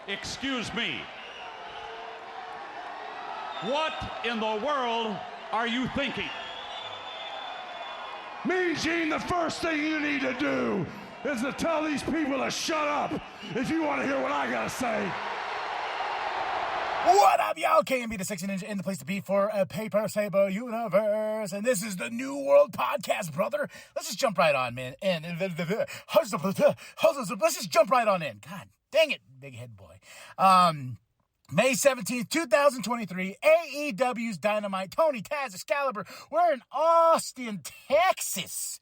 Excuse me. What in the world are you thinking? Mean Gene, the first thing you need to do is to tell these people to shut up if you want to hear what I gotta say. What up, y'all? KMB, the 60 Ninja, in the place to be for a Paper Saber universe. And this is the New World Podcast, brother. Let's just jump right on, man. And let's just jump right on in. God dang it, big head boy. May 17th, 2023, AEW's Dynamite. Tony, Taz, Excalibur. We're in Austin, Texas.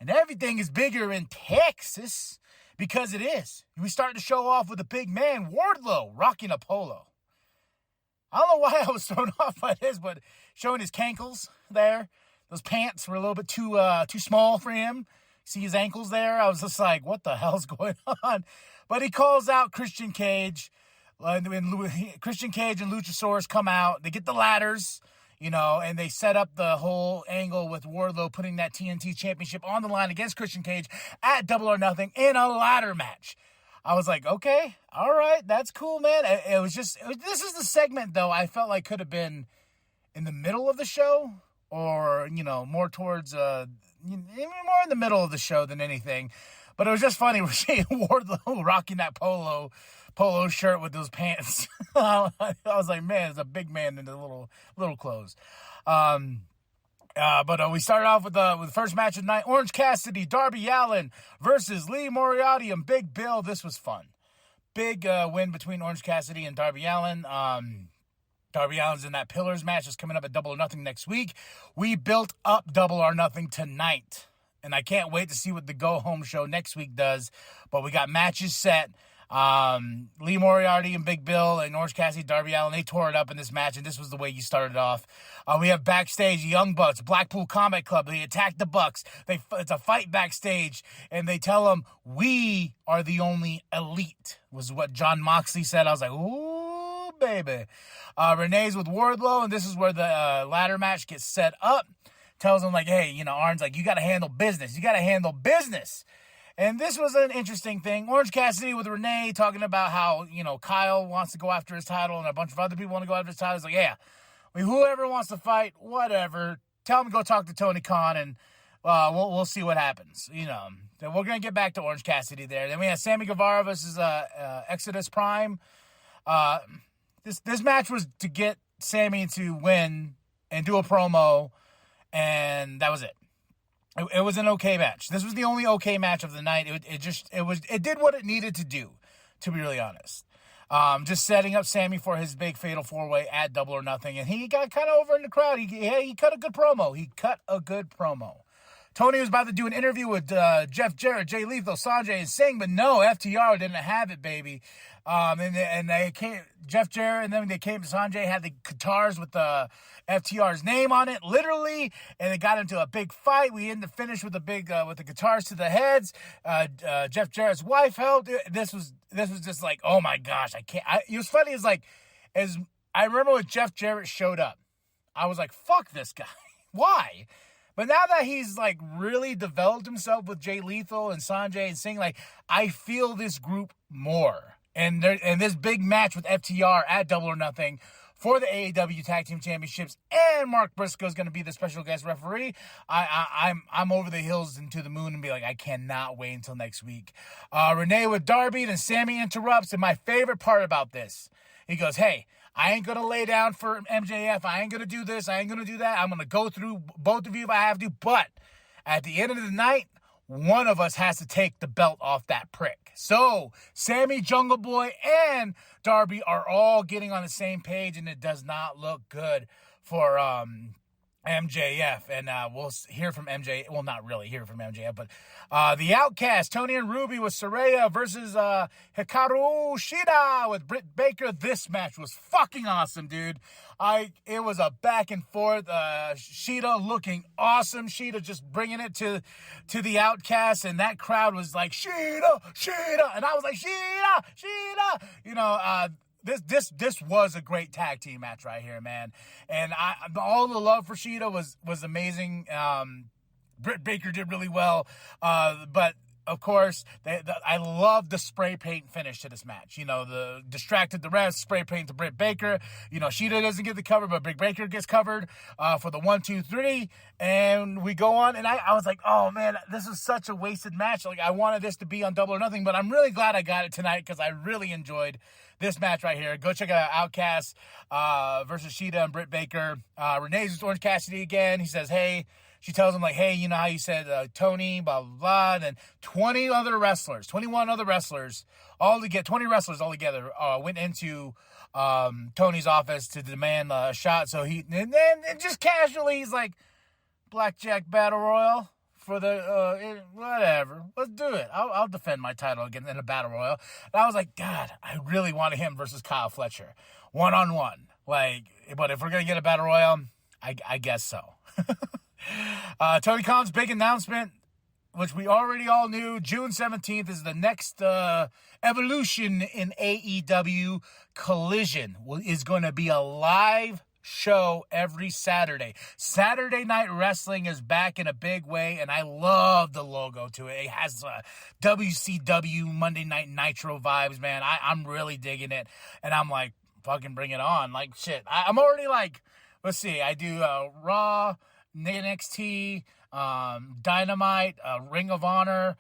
And everything is bigger in Texas because it is. We start to show off with a big man, Wardlow, rocking a polo. I don't know why I was thrown off by this, but showing his cankles there. Those pants were a little bit too small for him. See his ankles there? I was just like, what the hell's going on? But he calls out Christian Cage. Christian Cage and Luchasaurus come out. They get the ladders, and they set up the whole angle with Wardlow putting that TNT championship on the line against Christian Cage at Double or Nothing in a ladder match. I was like, okay, all right, that's cool, man. This is the segment, though, I felt like could have been in the middle of the show or, more towards, more in the middle of the show than anything. But it was just funny. We're seeing Wardlow rocking that polo shirt with those pants. I was like, man, it's a big man in the little clothes. But we started off with the first match of the night. Orange Cassidy, Darby Allin versus Lee Moriarty and Big Bill. This was fun. Big win between Orange Cassidy and Darby Allin. Darby Allin's in that Pillars match that's coming up at Double or Nothing next week. We built up Double or Nothing tonight. And I can't wait to see what the go-home show next week does. But we got matches set. Lee Moriarty and Big Bill and Orange Cassidy, Darby Allin, they tore it up in this match, and this was the way you started off. We have backstage, Young Bucks, Blackpool Combat Club. They attack the Bucks. It's a fight backstage, and they tell them, we are the only elite, was what John Moxley said. I was like, ooh, baby. Renee's with Wardlow, and this is where the ladder match gets set up. Tells him, like, hey, Arn's like, you got to handle business. You got to handle business. And this was an interesting thing. Orange Cassidy with Renee talking about how, Kyle wants to go after his title and a bunch of other people want to go after his title. It's like, yeah, whoever wants to fight, whatever. Tell him to go talk to Tony Khan and we'll see what happens. Then we're going to get back to Orange Cassidy there. Then we have Sammy Guevara versus Exodus Prime. This match was to get Sammy to win and do a promo. And that was it. It was an okay match. This was the only okay match of the night. It did what it needed to do, to be really honest. Just setting up Sammy for his big fatal four-way at Double or Nothing. And he got kind of over in the crowd. He cut a good promo. Tony was about to do an interview with Jeff Jarrett, Jay Lethal, Sanjay, and Singh, but no, FTR didn't have it, baby. And they came, Jeff Jarrett, and then they came to Sanjay, had the guitars with the FTR's name on it, literally, and it got into a big fight. We ended the finish with with the guitars to the heads. Jeff Jarrett's wife helped. This was just like, oh my gosh, it was funny. As I remember when Jeff Jarrett showed up, I was like, fuck this guy. Why? But now that he's really developed himself with Jay Lethal and Sanjay and Singh, I feel this group more. And this big match with FTR at Double or Nothing for the AEW Tag Team Championships, and Mark Briscoe is going to be the special guest referee. I'm over the hills and to the moon and be like, I cannot wait until next week. Renee with Darby, then Sammy interrupts, and my favorite part about this, he goes, hey, I ain't going to lay down for MJF. I ain't going to do this. I ain't going to do that. I'm going to go through both of you if I have to. But at the end of the night, one of us has to take the belt off that prick. So Sammy, Jungle Boy, and Darby are all getting on the same page, and it does not look good for MJF, and we'll hear from MJ. Well, not really hear from MJF, but the Outcast, Tony and Ruby with Saraya versus Hikaru Shida with Britt Baker. This match was fucking awesome, dude. It was a back and forth. Shida looking awesome. Shida just bringing it to the Outcast, and that crowd was like, Shida, and I was like, Shida. This was a great tag team match right here, man. And all the love for Shida was amazing. Britt Baker did really well. But of course, I love the spray paint finish to this match. The distracted the rest, spray paint to Britt Baker. Shida doesn't get the cover, but Britt Baker gets covered for the 1, 2, 3. And we go on, and I was like, oh, man, this is such a wasted match. Like, I wanted this to be on Double or Nothing, but I'm really glad I got it tonight because I really enjoyed this match right here. Go check out Outcast versus Shida and Britt Baker. Renee's with Orange Cassidy again. He says, hey. She tells him, like, hey, you know how you said Tony, blah, blah, blah. And then 21 other wrestlers all together went into Tony's office to demand a shot. So and just casually, he's like, Blackjack Battle Royal for the, whatever. Let's do it. I'll defend my title again in a Battle Royal. And I was like, God, I really wanted him versus Kyle Fletcher. One-on-one. But if we're going to get a Battle Royal, I guess so. Tony Khan's big announcement, which we already all knew, June 17th is the next evolution in AEW. Collision is going to be a live show every Saturday. Saturday Night Wrestling is back in a big way, and I love the logo to it. It has WCW Monday Night Nitro vibes, man. I'm really digging it, and I'm like, fucking bring it on. Like, shit. I'm already like, let's see, I do Raw, NXT, Dynamite, Ring of Honor,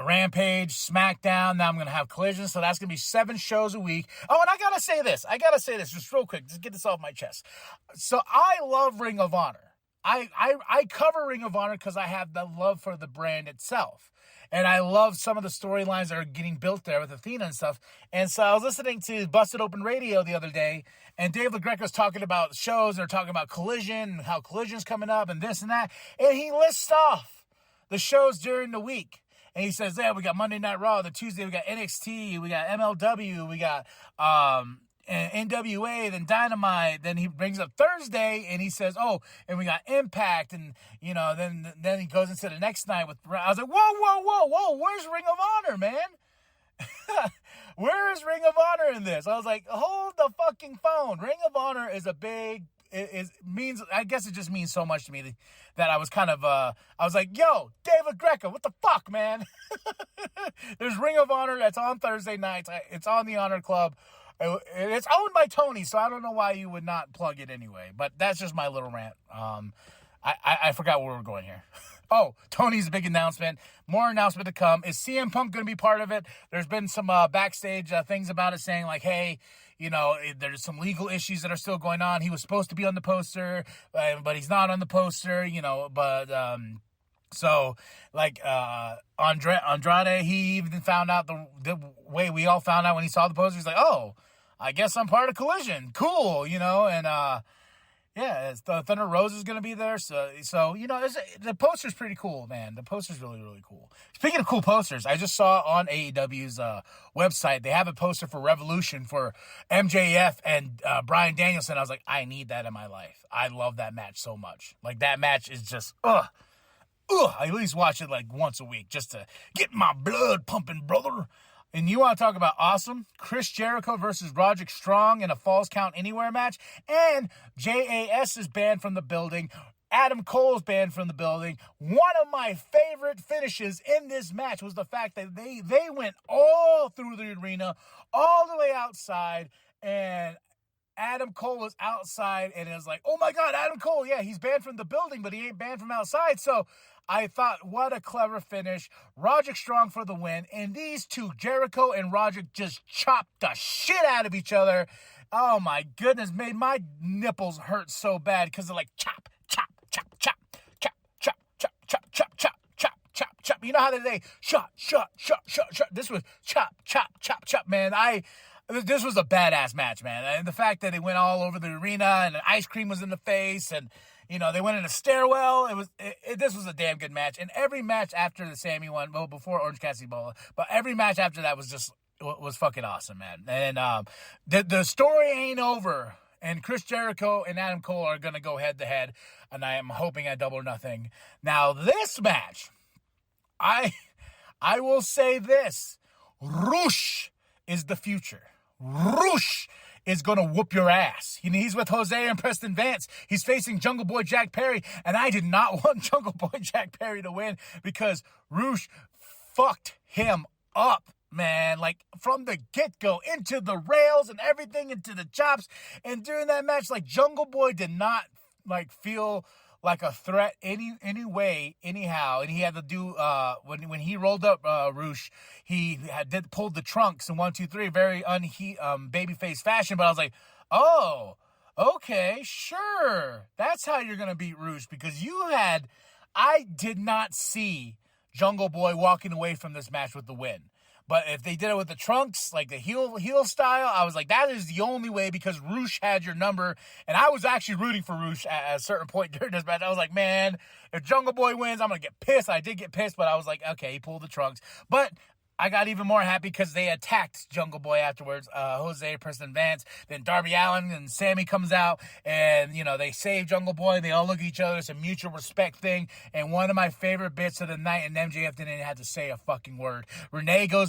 Rampage, SmackDown. Now I'm going to have Collision, so that's going to be 7 shows a week. Oh, and I got to say this just real quick, just get this off my chest. So I love Ring of Honor. I cover Ring of Honor because I have the love for the brand itself. And I love some of the storylines that are getting built there with Athena and stuff. And so I was listening to Busted Open Radio the other day, and Dave LaGreca was talking about shows, and they're talking about Collision, and how Collision's coming up, and this and that. And he lists off the shows during the week. And he says, yeah, we got Monday Night Raw, the Tuesday we got NXT, we got MLW, we got NWA, then Dynamite. Then he brings up Thursday, and he says, oh, and we got Impact, and then he goes into the next night with. I was like, whoa, where's Ring of Honor, man? Where is Ring of Honor in this? I was like, hold the fucking phone. Ring of Honor is a big. I guess it just means so much to me that I was kind of, I was like, yo, David Greco, what the fuck, man? There's Ring of Honor that's on Thursday nights. It's on the Honor Club. It's owned by Tony, so I don't know why you would not plug it anyway. But that's just my little rant. I forgot where we're going here. Oh, Tony's big announcement. More announcement to come. Is CM Punk going to be part of it? There's been some backstage things about it saying like, hey, there's some legal issues that are still going on. He was supposed to be on the poster, but he's not on the poster, so, like, Andrade, he even found out the way we all found out when he saw the poster. He's like, oh, I guess I'm part of Collision. Cool, and, yeah, Thunder Rose is going to be there. So the poster's pretty cool, man. The poster's really, really cool. Speaking of cool posters, I just saw on AEW's website, they have a poster for Revolution for MJF and Bryan Danielson. I was like, I need that in my life. I love that match so much. Like, that match is just, I at least watch it like once a week just to get my blood pumping, brother. And you want to talk about awesome? Chris Jericho versus Roderick Strong in a Falls Count Anywhere match. And JAS is banned from the building. Adam Cole's banned from the building. One of my favorite finishes in this match was the fact that they went all through the arena, all the way outside, and Adam Cole was outside, and it was like, oh my God, Adam Cole, yeah, he's banned from the building, but he ain't banned from outside. So I thought, what a clever finish. Roderick Strong for the win. And these two, Jericho and Roderick, just chopped the shit out of each other. Oh my goodness, made my nipples hurt so bad because they're like chop, chop, chop, chop, chop, chop, chop, chop, chop, chop, chop, chop, chop. You know how they say, shot, shot, shot, shot, shot. This was chop, chop, chop, chop, man. This was a badass match, man. And the fact that they went all over the arena and ice cream was in the face and, they went in a stairwell. This was a damn good match. And every match after the Sammy one, well, before Orange Cassidy Bola, but every match after that was fucking awesome, man. And the story ain't over. And Chris Jericho and Adam Cole are going to go head to head. And I am hoping at Double or Nothing. Now, this match, I will say this. Roosh is the future. Roosh is going to whoop your ass. He's with Jose and Preston Vance. He's facing Jungle Boy Jack Perry, and I did not want Jungle Boy Jack Perry to win because Roosh fucked him up, man. Like, from the get-go, into the rails and everything, into the chops. And during that match, like, Jungle Boy did not, like, feel like a threat any way, anyhow. And he had to do, when he rolled up Roosh, he pulled the trunks in 1, 2, 3, very babyface fashion. But I was like, oh, okay, sure. That's how you're going to beat Roosh, because I did not see Jungle Boy walking away from this match with the win. But if they did it with the trunks, like the heel style, I was like, that is the only way, because Roosh had your number. And I was actually rooting for Roosh at a certain point during this match. I was like, man, if Jungle Boy wins, I'm going to get pissed. I did get pissed, but I was like, okay, he pulled the trunks. But I got even more happy because they attacked Jungle Boy afterwards. Jose, Preston Vance, then Darby Allin and Sammy comes out, and, they save Jungle Boy. They all look at each other. It's a mutual respect thing. And one of my favorite bits of the night, and MJF didn't have to say a fucking word. Renee's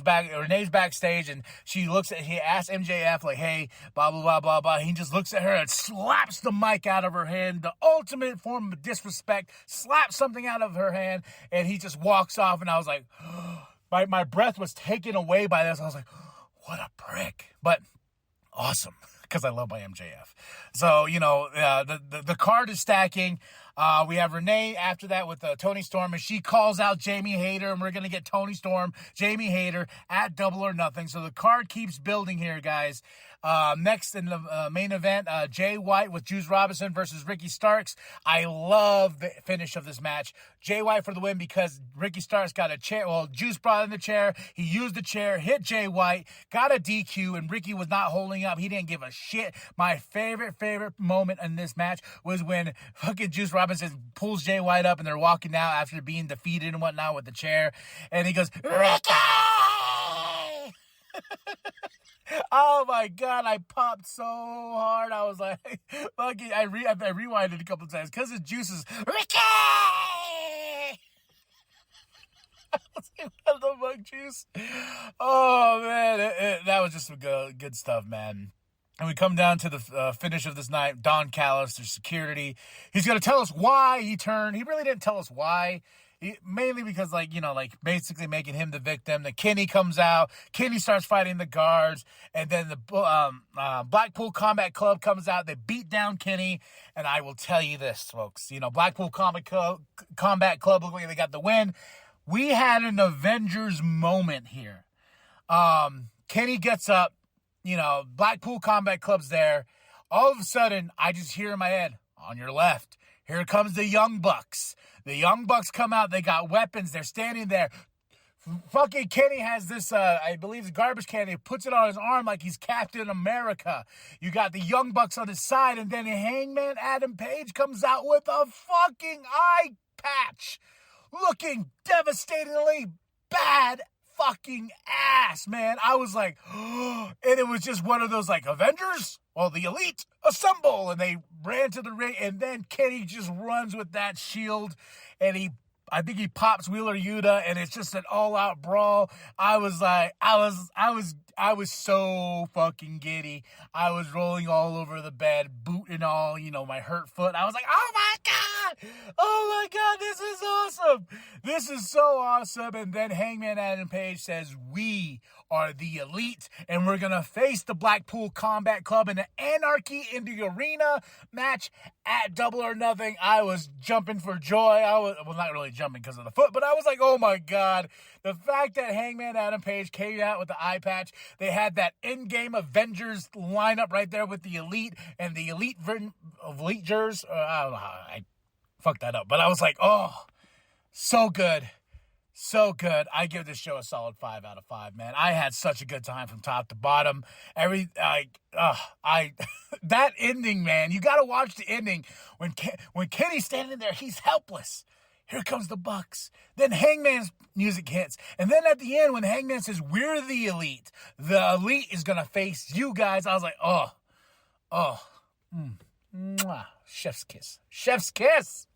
backstage, and he asks MJF, like, hey, blah, blah, blah, blah, blah. He just looks at her and slaps the mic out of her hand. The ultimate form of disrespect. Slaps something out of her hand, and he just walks off, and I was like, my breath was taken away by this. I was like, what a prick. But awesome, because I love my MJF. So, the card is stacking. We have Renee after that with Toni Storm, and she calls out Jamie Hayter, and we're going to get Toni Storm, Jamie Hayter at Double or Nothing. So the card keeps building here, guys. Next in the main event, Jay White with Juice Robinson versus Ricky Starks. I love the finish of this match. Jay White for the win because Ricky Starks got a chair. Well, Juice brought in the chair. He used the chair, hit Jay White, got a DQ, and Ricky was not holding up. He didn't give a shit. My favorite moment in this match was when fucking Juice Robinson pulls Jay White up and they're walking out after being defeated and whatnot with the chair. And he goes, Ricky! Oh my God, I popped so hard. I was like, fucking, I rewinded a couple of times because his juices, Ricky! I was like, what the fuck, Juice? Oh man, that was just some good stuff, man. And we come down to the finish of this night. Don Callis, there's security. He's going to tell us why he turned. He really didn't tell us why. Mainly because, basically making him the victim. Then Kenny comes out. Kenny starts fighting the guards. And then the Blackpool Combat Club comes out. They beat down Kenny. And I will tell you this, folks. Blackpool Combat Club look like they got the win. We had an Avengers moment here. Kenny gets up. Blackpool Combat Club's there. All of a sudden, I just hear in my head, on your left, here comes the Young Bucks. The Young Bucks come out. They got weapons. They're standing there. Fucking Kenny has this, I believe, it's garbage can. He puts it on his arm like he's Captain America. You got the Young Bucks on his side, and then Hangman Adam Page comes out with a fucking eye patch, looking devastatingly bad fucking ass, man. I was like, and it was just one of those, like, Avengers? Well, the Elite, assemble! And they ran to the ring, and then Kenny just runs with that shield, and I think he pops Wheeler Yuta, and it's just an all-out brawl. I was like, I was so fucking giddy. I was rolling all over the bed, boot and all, my hurt foot. I was like, oh my God, this is awesome. This is so awesome. And then Hangman Adam Page says, we are the Elite, and we're going to face the Blackpool Combat Club in an Anarchy in the Arena match at Double or Nothing. I was jumping for joy. Not really jumping because of the foot, but I was like, oh my God. The fact that Hangman Adam Page came out with the eye patch, they had that in-game Avengers lineup right there with the Elite and the Elite Jers. I don't know how I fucked that up, but I was like, oh, so good. So good. I give this show a solid 5 out of 5, man. I had such a good time from top to bottom. That ending, man. You got to watch the ending. When Kenny's standing there, he's helpless. Here comes the Bucks. Then Hangman's music hits. And then at the end, when Hangman says, we're the Elite is going to face you guys. I was like, mwah, chef's kiss. Chef's kiss.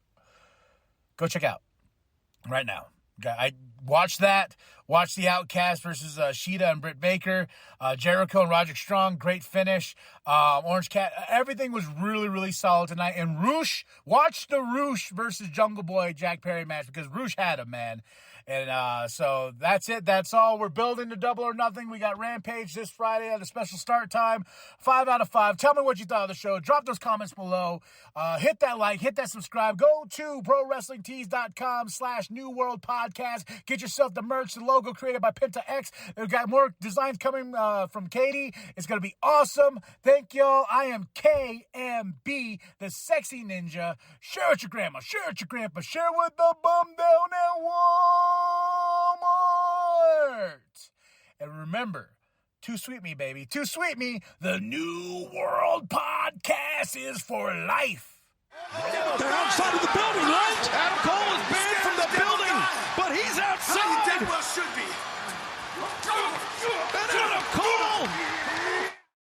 Go check out right now I watched that. Watched the Outcast versus Sheeta and Britt Baker. Jericho and Roderick Strong, great finish. Orange Cat, everything was really, really solid tonight. And Roosh, watch the Roosh versus Jungle Boy Jack Perry match because Roosh had him, man. And so that's it. That's all. We're building to Double or Nothing. We got Rampage this Friday at a special start time. 5 out of 5. Tell me what you thought of the show. Drop those comments below. Hit that like. Hit that subscribe. Go to ProWrestlingTees.com/New World Podcast. Get yourself the merch, the logo created by Penta X. We've got more designs coming from Katie. It's going to be awesome. Thank y'all. I am KMB, the Sexy Ninja. Share with your grandma. Share with your grandpa. Share with the bum down at Walmart. And remember, Too Sweet Me, baby. Too Sweet Me. The New World Podcast is for life. They're outside of the building, right? Adam Cole is banned from the building, but he's outside. Dead well should be. And Adam